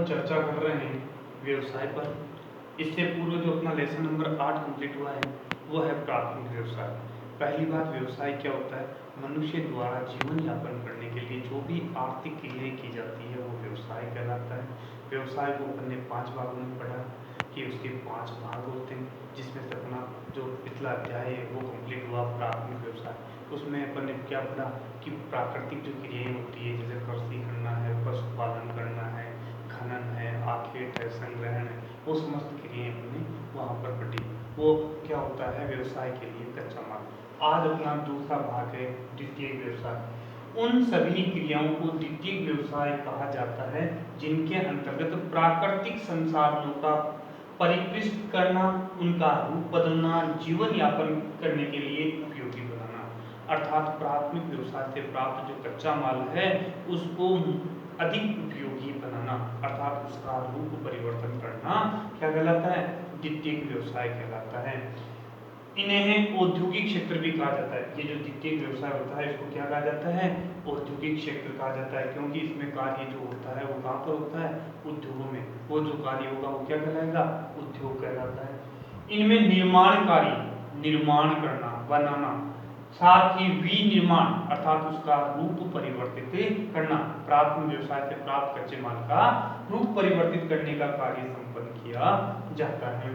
अपन चर्चा कर रहे हैं व्यवसाय पर। इससे पूर्व जो अपना लेसन नंबर 8 कंप्लीट हुआ है वो है प्राथमिक व्यवसाय। पहली बात, व्यवसाय क्या होता है? मनुष्य द्वारा जीवन यापन करने के लिए जो भी आर्थिक क्रियाएं की जाती है वो व्यवसाय कहलाता है। व्यवसाय को अपन ने 5 भागों में पढ़ा कि उसके 5 भाग होते हैं, जिसमें से अपना जो पिछला अध्याय है वो कंप्लीट हुआ प्राथमिक व्यवसाय। उसमें अपन ने क्या पढ़ा कि प्राकृतिक जो क्रियाएं होती है, जैसे कृषि करना है, पशुपालन करना है, खनन है, आखेट है, संग्रहण है, वो समस्त क्रियाएं हमने वहाँ पर पढ़ी। वो क्या होता है व्यवसाय के लिए कच्चा माल। आज अपना दूसरा भाग है द्वितीय व्यवसाय। उन सभी क्रियाओं को द्वितीय व्यवसाय कहा जाता है जिनके अंतर्गत प्राकृतिक संसाधनों का परिपृष्ठ करना, उनका रूप बदलना, जीवन यापन करने के लिए उपयोगी बनाना। अर्थात प्राथमिक व्यवसाय से प्राप्त जो कच्चा माल है उसको अधिक उपयोगी बनाना, अर्थात उसका रूप परिवर्तन करना क्या कहलाता है? द्वितीय व्यवसाय कहलाता है। इन्हें औद्योगिक क्षेत्र भी कहा जाता है। ये जो द्वितीय व्यवसाय होता है इसको क्या कहा जाता है? औद्योगिक क्षेत्र कहा जाता है, क्योंकि इसमें कार्य जो होता है वो कहाँ पर होता है? उद्योगों में। वो जो कार्य होगा वो क्या कहलाएगा? उद्योग कहलाता है। इनमें निर्माण कार्य, निर्माण करना, बनाना, साथ ही विनिर्माण अर्थात उसका रूप परिवर्तित करना, प्राथमिक व्यवसाय से प्राप्त कच्चे माल का रूप परिवर्तित करने का कार्य संपन्न किया जाता है।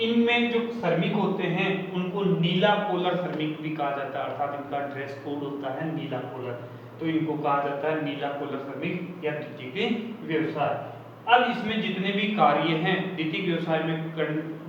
इनमें जो श्रमिक होते हैं उनको नीला कॉलर श्रमिक भी कहा जाता है, अर्थात इनका ड्रेस कोड होता है नीला कॉलर, तो इनको कहा जाता है नीला कॉलर श्रमिक या द्वितीय व्यवसाय। अब इसमें जितने भी कार्य हैं द्वितीय व्यवसाय में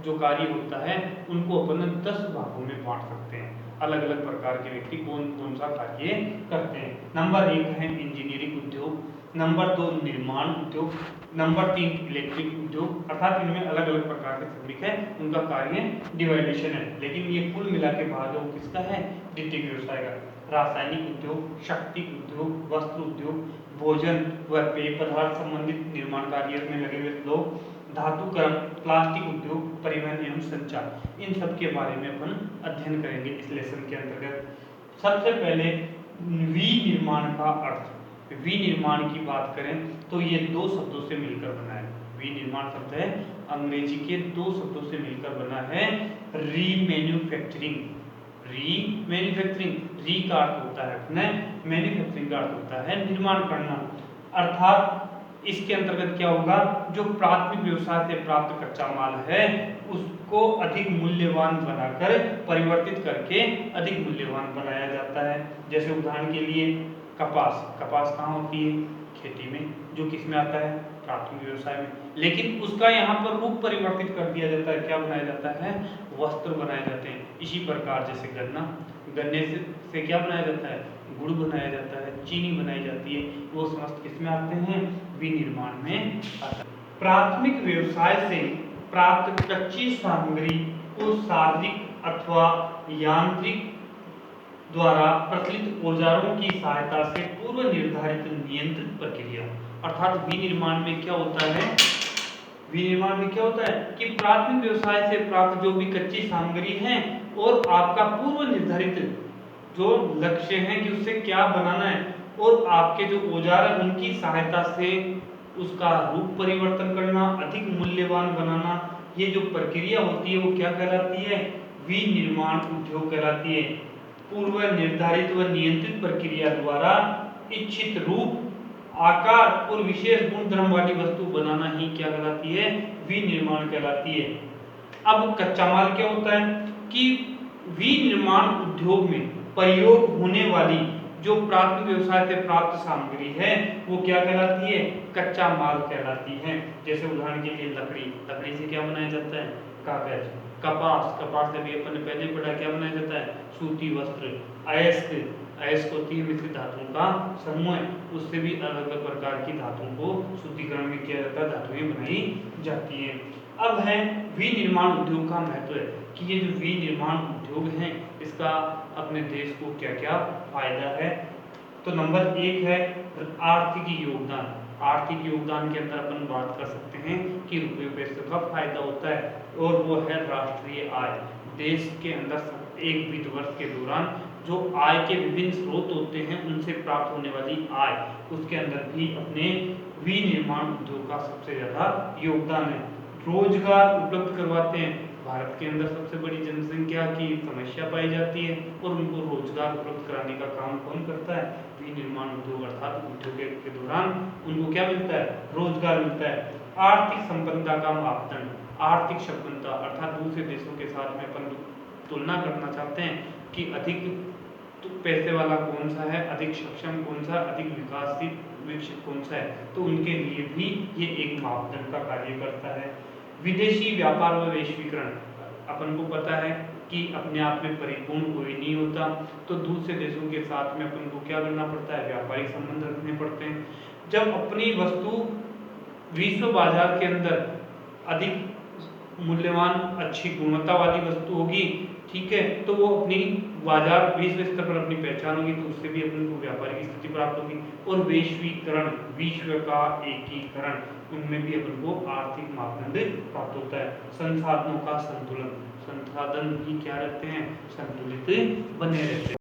जो कार्य होता है उनको अपन 10 भागों में बांट सकते हैं। अलग अलग प्रकार के व्यक्ति कौन कौन सा कार्य करते हैं। नंबर 1 है इंजीनियरिंग उद्योग, नंबर 2 निर्माण उद्योग, नंबर 3 इलेक्ट्रिक उद्योग, अर्थात इनमें अलग अलग प्रकार के श्रमिक है, उनका कार्य डिवाइडेशन है, लेकिन ये कुल मिला के भाग है वो किसका है? द्वितीय व्यवसाय का। रासायनिक उद्योग, शक्ति उद्योग, वस्त्र उद्योग, भोजन व पेय पदार्थ संबंधित निर्माण कार्य में लगे हुए लोग, धातुकर्म, प्लास्टिक उद्योग, परिवहन एवं संचार, इन सब के बारे में अपन अध्ययन करेंगे इस लेसन के अंतर्गत। सबसे पहले विनिर्माण का अर्थ। विनिर्माण की बात करें तो ये 2 शब्दों से मिलकर बना है। विनिर्माण शब्द है अंग्रेजी के 2 शब्दों से मिलकर बना है। रीमैन्युफैक्चरिंग, रीमैन्युफैक्चरिंग, री का अर्थ होता है अपने, मैन्युफैक्चरिंग का अर्थ होता है निर्माण करना। अर्थात इसके अंतर्गत क्या होगा? जो प्राथमिक व्यवसाय से प्राप्त कच्चा माल है उसको अधिक मूल्यवान बनाकर परिवर्तित करके अधिक मूल्यवान बनाया जाता है। जैसे उदाहरण के लिए कपास, कपास कहाँ होती है? खेती में, जो किस में आता है? प्राथमिक व्यवसाय में। लेकिन उसका यहाँ पर रूप परिवर्तित कर दिया जाता है, क्या बनाया जाता है? वस्त्र बनाए जाते हैं। इसी प्रकार जैसे गन्ना, गन्ने से क्या बनाया जाता है? गुड़ बनाया जाता है, चीनी बनाई जाती है, वो समस्त किस में आते हैं? विनिर्माण में आता है। प्राथमिक व्यवसाय से प्राप्त कच्ची सामग्री को शारीरिक अथवा यांत्रिक द्वारा प्रचलित औजारों की सहायता से पूर्व निर्धारित नियंत्रित प्रक्रिया, अर्थात विनिर्माण में क्या होता है? विनिर्माण में क्या होता है कि प्राथमिक व्यवसाय से प्राप्त जो भी कच्ची सामग्री है और आपका पूर्व निर्धारित जो लक्ष्य है कि उससे क्या बनाना है, और आपके जो औजार है उनकी सहायता से उसका रूप परिवर्तन करना, अधिक मूल्यवान बनाना, ये जो प्रक्रिया होती है वो क्या कहलाती है? विनिर्माण उद्योग कहलाती है। पूर्व निर्धारित व नियंत्रित प्रक्रिया द्वारा इच्छित रूप, आकार और विशेष गुण धर्म वाली वस्तु बनाना ही क्या कहलाती है? विनिर्माण कहलाती है। अब कच्चा माल क्या होता है कि विनिर्माण उद्योग में प्रयोग होने वाली जो प्राथमिक व्यवसाय से प्राप्त सामग्री है वो क्या कहलाती है? कच्चा माल कहलाती है। जैसे उदाहरण के लिए लकड़ी, लकड़ी से क्या बनाया जाता है? कागज। कपास, कपास से भी अपन ने पहले पढ़ा क्या बनाया जाता है? सूती वस्त्र। अयस्क, अयस्क होती है मिश्रित धातुओं का समूह है, उससे भी अलग अलग प्रकार की धातुओं को शुद्धिकरण में किया जाता है, धातुएं बनाई जाती है। अब है विनिर्माण उद्योग का महत्व है कि ये जो विनिर्माण उद्योग है इसका अपने देश को क्या क्या फायदा है। तो नंबर 1 है आर्थिक योगदान। आर्थिक योगदान के अंदर अपन बात कर सकते हैं कि रुपये पैसे का फायदा होता है, और वो है राष्ट्रीय आय। देश के अंदर एक वित्त वर्ष के दौरान जो आय के विभिन्न स्रोत होते हैं उनसे प्राप्त होने वाली आय, उसके अंदर भी अपने विनिर्माण उद्योग का सबसे ज्यादा योगदान है। रोजगार उपलब्ध करवाते हैं। भारत के अंदर सबसे बड़ी जनसंख्या की समस्या पाई जाती है और उनको रोजगार उपलब्ध कराने का काम कौन करता है? विनिर्माण उद्योग, अर्थात उद्योग के दौरान उनको क्या मिलता है? रोजगार मिलता है। आर्थिक संपन्नता का मापदंड, आर्थिक संपन्नता अर्थात दूसरे देशों के साथ में अपन तुलना करना चाहते हैं कि अधिक पैसे वाला कौन सा है, अधिक सक्षम कौन सा, अधिक विकासशील विकसित कौन सा है, तो उनके लिए भी ये एक मापदंड का कार्य करता है। विदेशी व्यापार व वैश्वीकरण, अपन को पता है कि अपने आप में परिपूर्ण कोई नहीं होता, तो दूसरे देशों के साथ में अपन को क्या करना पड़ता है? व्यापारिक संबंध रखने पड़ते हैं। जब अपनी वस्तु विश्व बाजार के अंदर अधिक मूल्यवान, अच्छी गुणवत्ता वाली वस्तु होगी, ठीक है, तो वो अपनी बाजार विश्व स्तर पर अपनी पहचान होगी, तो उससे भी अपन को व्यापारिक स्थिति प्राप्त होगी। और वैश्वीकरण, विश्व का एकीकरण, उनमें भी अपन को आर्थिक मापदंड प्राप्त होता है। संसाधनों का संतुलन, संसाधन भी क्या रहते हैं? संतुलित बने रहते हैं।